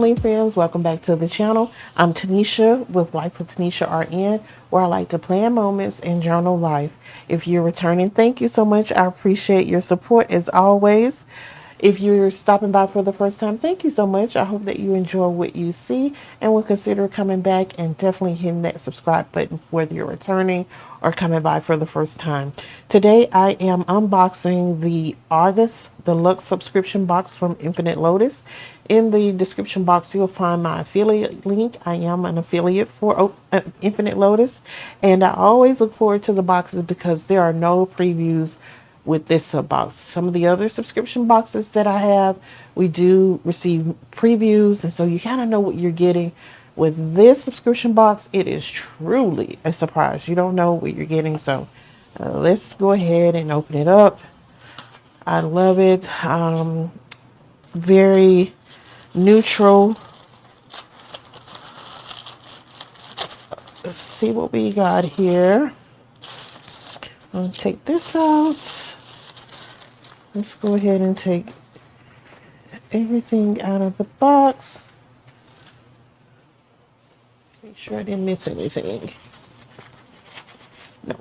family and friends, welcome back to the channel. I'm Tanisha with Life with TanishaRN, where I like to plan moments and journal life. If you're returning, thank you so much. I appreciate your support as always. If you're stopping by for the first time, thank you so much. I hope that you enjoy what you see and will consider coming back and definitely hitting that subscribe button whether you're returning or coming by for the first time. Today I am unboxing the August Deluxe Subscription Box from 8LOTUS. In the description box you'll find my affiliate link. I am an affiliate for 8LOTUS, and I always look forward to the boxes because there are no previews with this box. Some of the other subscription boxes that I have, we do receive previews, and so you kind of know what you're getting. With this subscription box, it is truly a surprise. You don't know what you're getting, so let's go ahead and open it up. I love it. Very neutral. Let's see what we got here. I'm going to take this out. Let's go ahead and take everything out of the box. Make sure I didn't miss anything. No.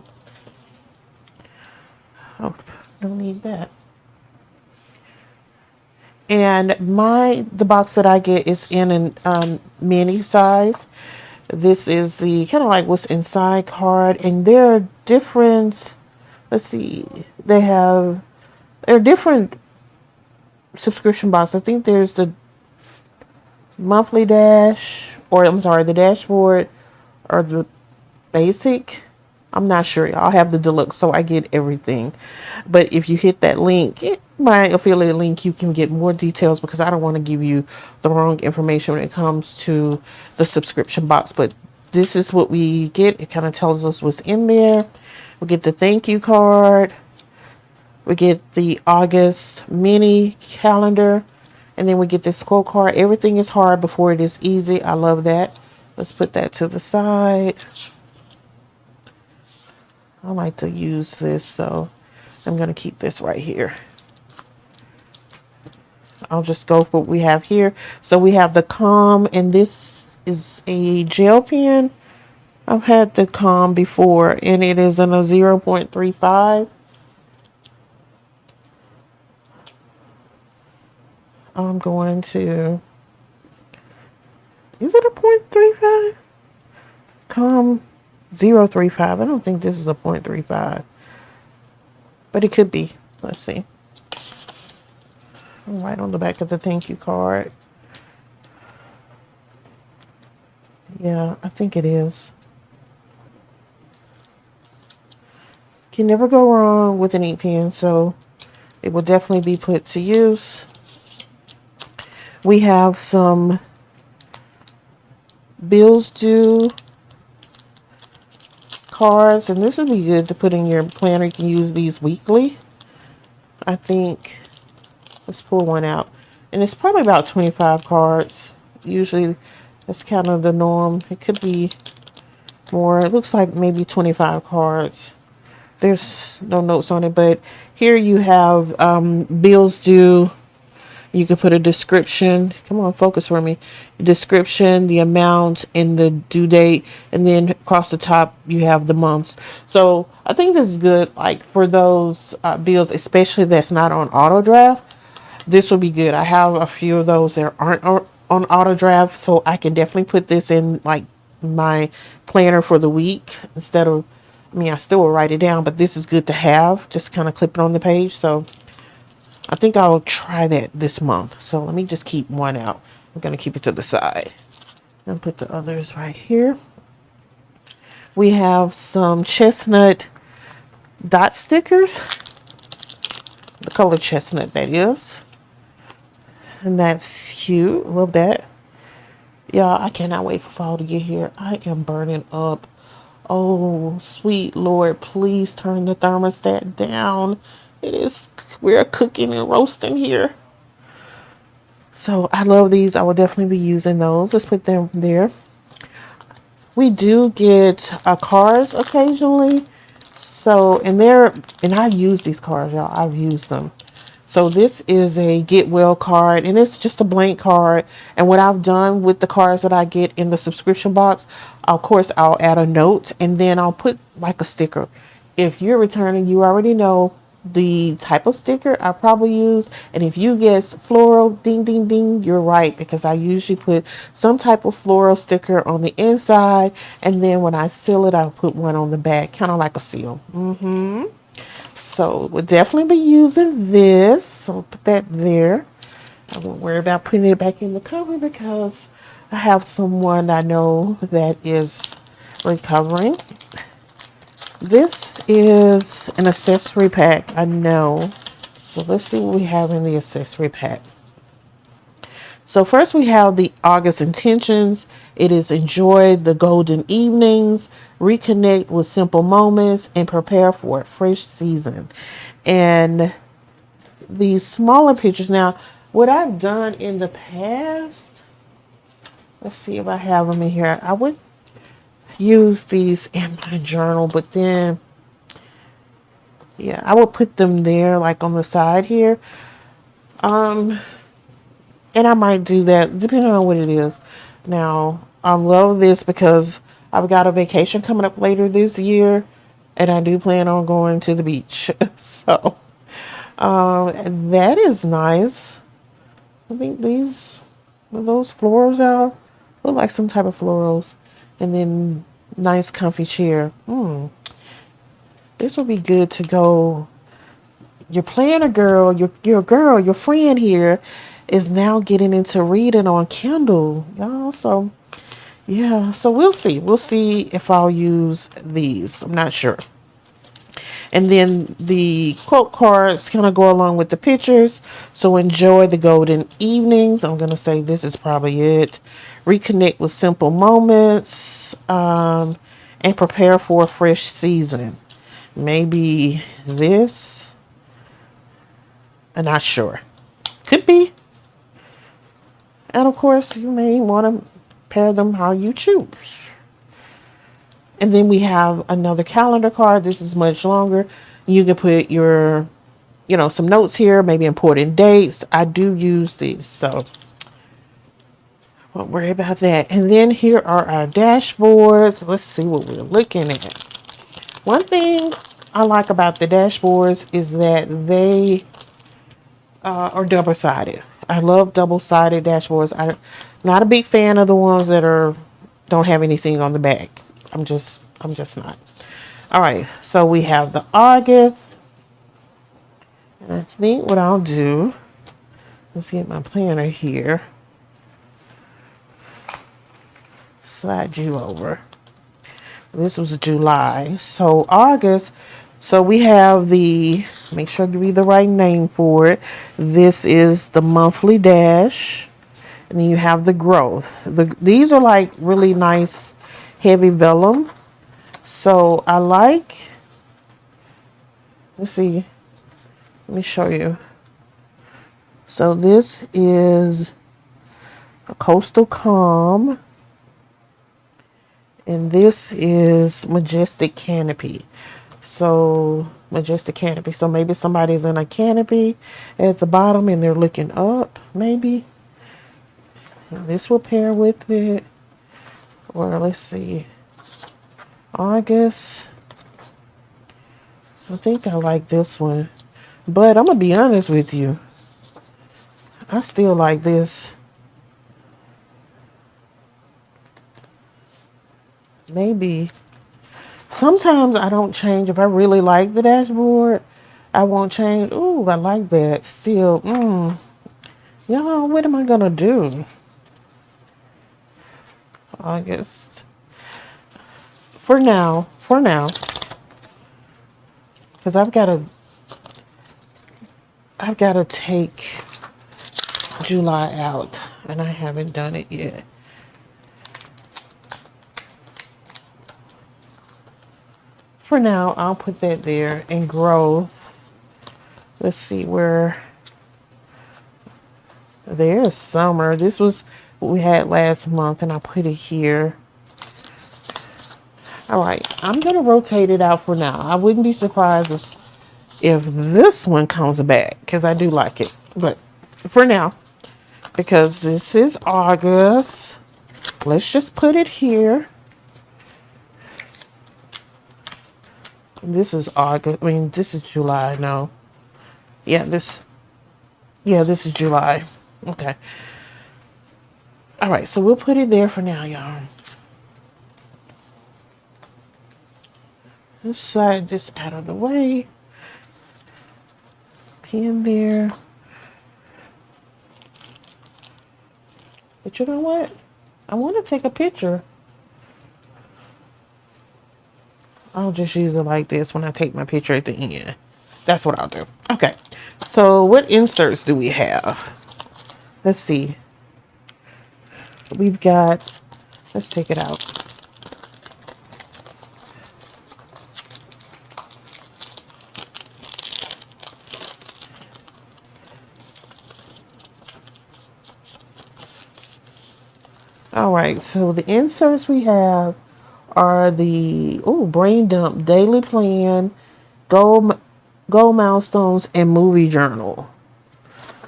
Oh, don't need that. And the box that I get is in a mini size. This is the kind of like what's inside card, and there are different. Let's see. There are different subscription boxes. I think there's the monthly dash, or I'm sorry, the dashboard, or the basic. I'm not sure. I'll have the deluxe, so I get everything. But if you hit that link, my affiliate link, you can get more details because I don't want to give you the wrong information when it comes to the subscription box. But this is what we get. It kind of tells us what's in there. We get the thank you card. We get the August mini calendar. And then we get this quote card. Everything is hard before it is easy. I love that. Let's put that to the side. I like to use this, so I'm going to keep this right here. I'll just go for what we have here. So we have the Calm, and this is a gel pen. I've had the Calm before, and it is in a 0.35. I'm going to, is it a 0.35? Calm 0.35. I don't think this is a 0.35, but it could be. Let's see. Right on the back of the thank you card. Yeah, I think it is. Can never go wrong with an ink pen, so it will definitely be put to use. We have some bills due cards, and this would be good to put in your planner. You can use these weekly. I think, let's pull one out, and it's probably about 25 cards. Usually that's kind of the norm. It could be more. It looks like maybe 25 cards. There's no notes on it, but here you have bills due. You can put a description. Come on, focus for me. Description, the amount, and the due date. And then across the top, you have the months. So I think this is good, like for those bills, especially that's not on auto draft. This will be good. I have a few of those that aren't on auto draft, so I can definitely put this in like my planner for the week instead of, I mean, I still will write it down, but this is good to have. Just kind of clip it on the page. So I think I'll try that this month. So let me just keep one out. I'm going to keep it to the side and put the others right here. We have some chestnut dot stickers. The color chestnut, that is. And that's cute. Love that. Y'all, I cannot wait for fall to get here. I am burning up. Oh, sweet Lord, please turn the thermostat down. We're cooking and roasting here. So I love these. I will definitely be using those. Let's put them there. We do get cards occasionally. So, and I use these cards, y'all. I've used them. So this is a get well card, and it's just a blank card. And what I've done with the cards that I get in the subscription box, of course, I'll add a note and then I'll put like a sticker. If you're returning, you already know the type of sticker I probably use. And if you guess floral, ding, ding, ding, you're right, because I usually put some type of floral sticker on the inside. And then when I seal it, I'll put one on the back, kind of like a seal. So we'll definitely be using this. So I'll put that there. I won't worry about putting it back in the cover because I have someone I know that is recovering. This is an accessory pack, I know. So let's see what we have in the accessory pack. So first we have the August intentions. It is enjoy the golden evenings, reconnect with simple moments, and prepare for a fresh season. And these smaller pictures. Now, what I've done in the past, let's see if I have them in here. I would use these in my journal, but then, yeah, I will put them there, like on the side here. And I might do that depending on what it is. Now, I love this because I've got a vacation coming up later this year, and I do plan on going to the beach. So, that is nice. I think these are those florals, y'all. Look like some type of florals. And then nice comfy chair. This would be good to go. Your planner girl, your friend here is now getting into reading on Kindle, y'all. So yeah, so we'll see. We'll see if I'll use these. I'm not sure. And then the quote cards kind of go along with the pictures. So enjoy the golden evenings. I'm going to say this is probably it. Reconnect with simple moments, and prepare for a fresh season. Maybe this. I'm not sure. Could be. And of course, you may want to pair them how you choose. And then we have another calendar card. This is much longer. You can put your, some notes here, maybe important dates. I do use these, so won't worry about that. And then here are our dashboards. Let's see what we're looking at. One thing I like about the dashboards is that they are double-sided. I love double-sided dashboards. I'm not a big fan of the ones that don't have anything on the back. I'm just not. All right, so we have the August. And I think what I'll do, let's get my planner here. Slide you over. This was July. So August, so we have make sure I give you the right name for it. This is the monthly dash. And then you have the growth. These are like really nice heavy vellum. So I like, let's see, let me show you. So this is a Coastal Calm. And this is Majestic Canopy. So Majestic Canopy. So maybe somebody's in a canopy at the bottom and they're looking up, maybe. And this will pair with it. Or let's see. August. I think I like this one. But I'm going to be honest with you. I still like this. Maybe. Sometimes I don't change. If I really like the dashboard, I won't change. Ooh, I like that. Still, y'all, what am I going to do? August. For now. Because I've got to take July out. And I haven't done it yet. For now, I'll put that there. And growth. Let's see where. There's summer. This was what we had last month, and I put it here. All right, I'm going to rotate it out for now. I wouldn't be surprised if this one comes back, because I do like it. But for now, because this is August, let's just put it here. This is August. I mean, this is July. No. Yeah, this is July. Okay. All right, so we'll put it there for now, y'all. Let's slide this out of the way. Pin there. But you know what? I want to take a picture. I'll just use it like this when I take my picture at the end. That's what I'll do. Okay. So what inserts do we have? Let's see. We've got, let's take it out. All right, so the inserts we have are the brain dump, daily plan, goal milestones, and movie journal.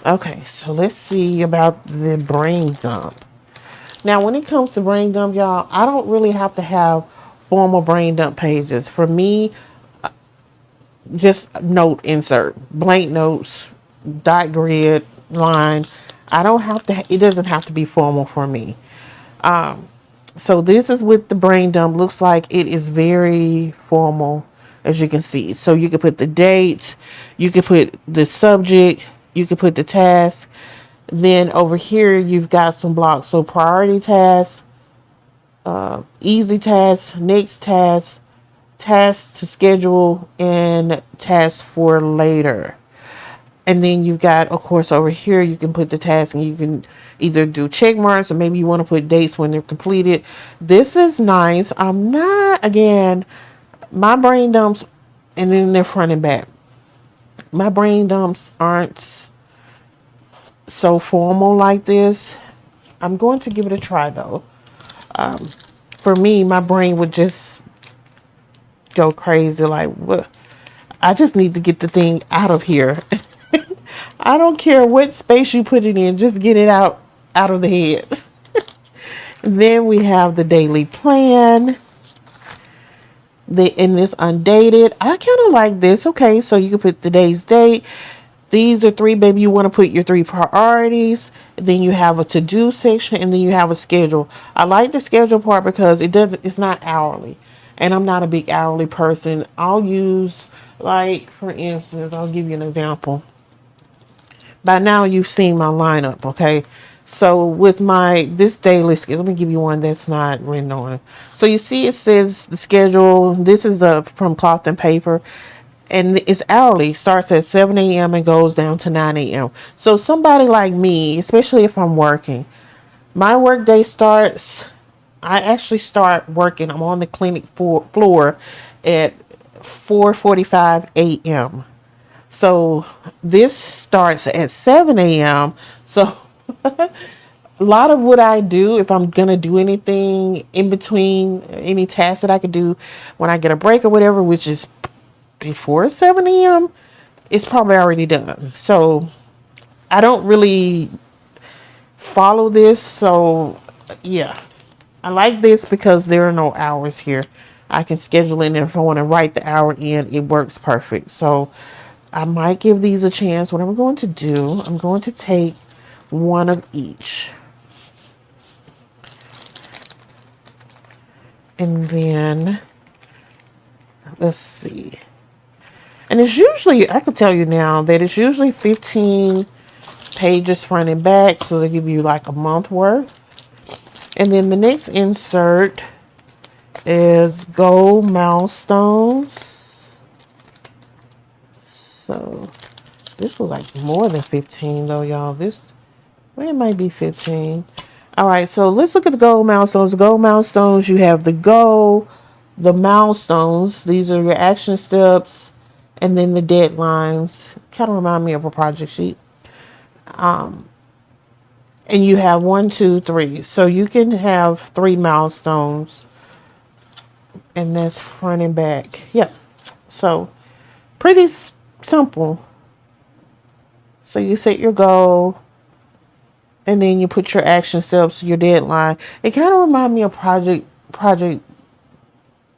Okay, so let's see about the brain dump. Now, when it comes to brain dump, y'all, I don't really have to have formal brain dump pages. For me, just note insert, blank notes, dot grid, line. I don't have to, it doesn't have to be formal for me. So this is with the brain dump. Looks like it is very formal, as you can see. So you can put the date, you can put the subject, you can put the task. Then over here, you've got some blocks. So priority tasks, easy tasks, next task, tasks to schedule, and tasks for later. And then you've got, of course, over here, you can put the task and you can either do check marks or maybe you want to put dates when they're completed. This is nice. I'm not, again, my brain dumps, and then they're front and back. My brain dumps aren't so formal like this. I'm going to give it a try, though. For me, my brain would just go crazy. Like, what? I just need to get the thing out of here. I don't care what space you put it in, just get it out of the head. Then we have the daily plan. In this undated, I kind of like this. Okay, so you can put today's date. These are three, baby. You want to put your 3 priorities. Then you have a to-do section, and then you have a schedule. I like the schedule part because it's not hourly, and I'm not a big hourly person. I'll use, like, for instance, I'll give you an example. By now you've seen my lineup, okay? So with this daily schedule, let me give you one that's not written on. So you see it says the schedule. This is from Cloth and Paper. And it's hourly. Starts at 7 a.m. and goes down to 9 a.m. So somebody like me, especially if I'm working, my work day starts, I actually start working. I'm on the clinic floor at 4:45 a.m. So this starts at 7 a.m. So a lot of what I do, if I'm going to do anything in between, any tasks that I could do when I get a break or whatever, which is before 7 a.m., it's probably already done. So I don't really follow this. So yeah, I like this because there are no hours here. I can schedule it, and if I want to write the hour in, it works perfect. So I might give these a chance. What I'm going to do, I'm going to take one of each. And then, let's see. And it's usually, I can tell you now that it's usually 15 pages front and back. So they give you like a month worth. And then the next insert is goal milestones. So this was like more than 15 though, y'all. It might be 15. All right, so let's look at the goal milestones. The goal milestones, you have the goal, the milestones. These are your action steps, and then the deadlines. Kind of remind me of a project sheet. And you have 1, 2, 3. So you can have 3 milestones, and that's front and back. Yep. So pretty simple. So you set your goal, and then you put your action steps, your deadline. It kind of reminds me of project,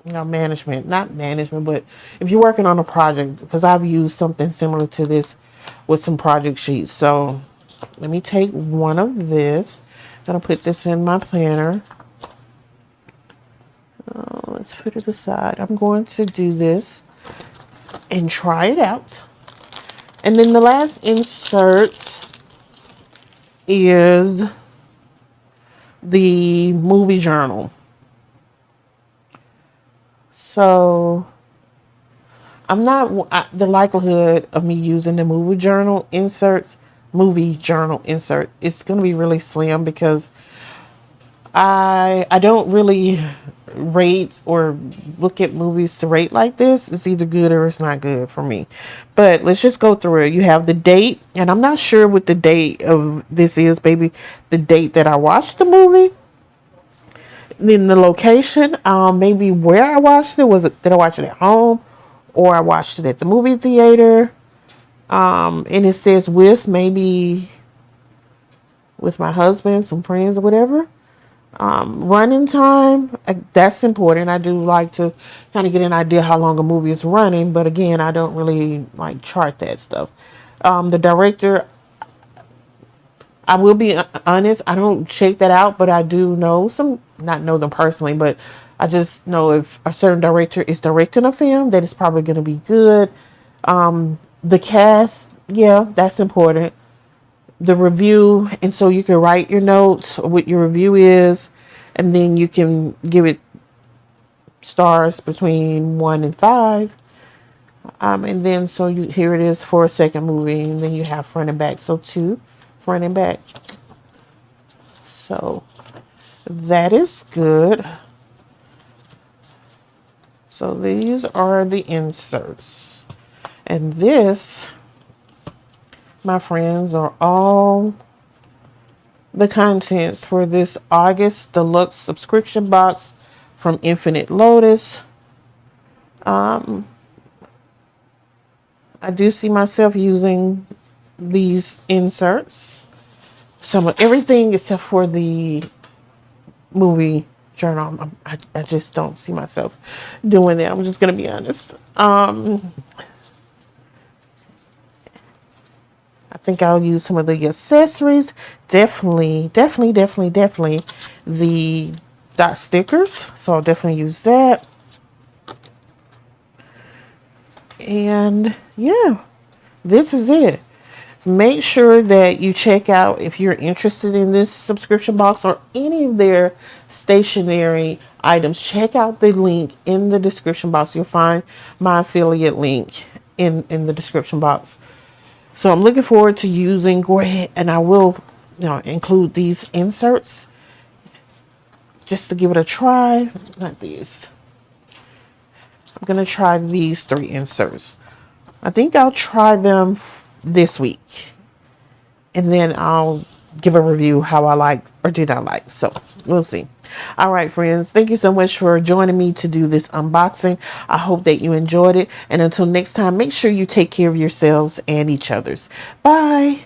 management, not management, but if you're working on a project, because I've used something similar to this with some project sheets. So let me take one of this. I'm gonna put this in my planner. Let's put it aside. I'm going to do this and try it out. And then the last insert is the movie journal. So I'm not the likelihood of me using the movie journal insert is going to be really slim, because I don't really rate or look at movies to rate like this. It's either good or it's not good for me. But let's just go through it. You have the date, and I'm not sure what the date of this is, baby. The date that I watched the movie. Then the location, maybe where I watched it. Did I watch it at home, or I watched it at the movie theater? And it says maybe with my husband, some friends or whatever. Running time, that's important. I do like to kind of get an idea how long a movie is running, but again, I don't really like chart that stuff. The director, I will be honest, I don't check that out, but I do know not know them personally, but I just know if a certain director is directing a film, that it's probably going to be good. The cast, yeah, that's important. The review, and so you can write your notes or what your review is, and then you can give it stars between 1 and 5. And then so here it is for a second movie, and then you have front and back, so 2 front and back. So that is good. So these are the inserts, and this, my friends, are all the contents for this August Deluxe Subscription Box from 8LOTUS. I do see myself using these inserts. Some of everything except for the movie journal. I just don't see myself doing that. I'm just going to be honest. I think I'll use some of the accessories. Definitely the dot stickers. So I'll definitely use that. And yeah, this is it. Make sure that you check out, if you're interested in this subscription box or any of their stationery items, check out the link in the description box. You'll find my affiliate link in the description box. So I'm looking forward to go ahead, and I will, include these inserts just to give it a try. Not these. I'm going to try these 3 inserts. I think I'll try them this week, and then I'll give a review how I like or did I like. So we'll see. All right, friends, thank you so much for joining me to do this unboxing. I hope that you enjoyed it, and until next time, make sure you take care of yourselves and each other's. Bye.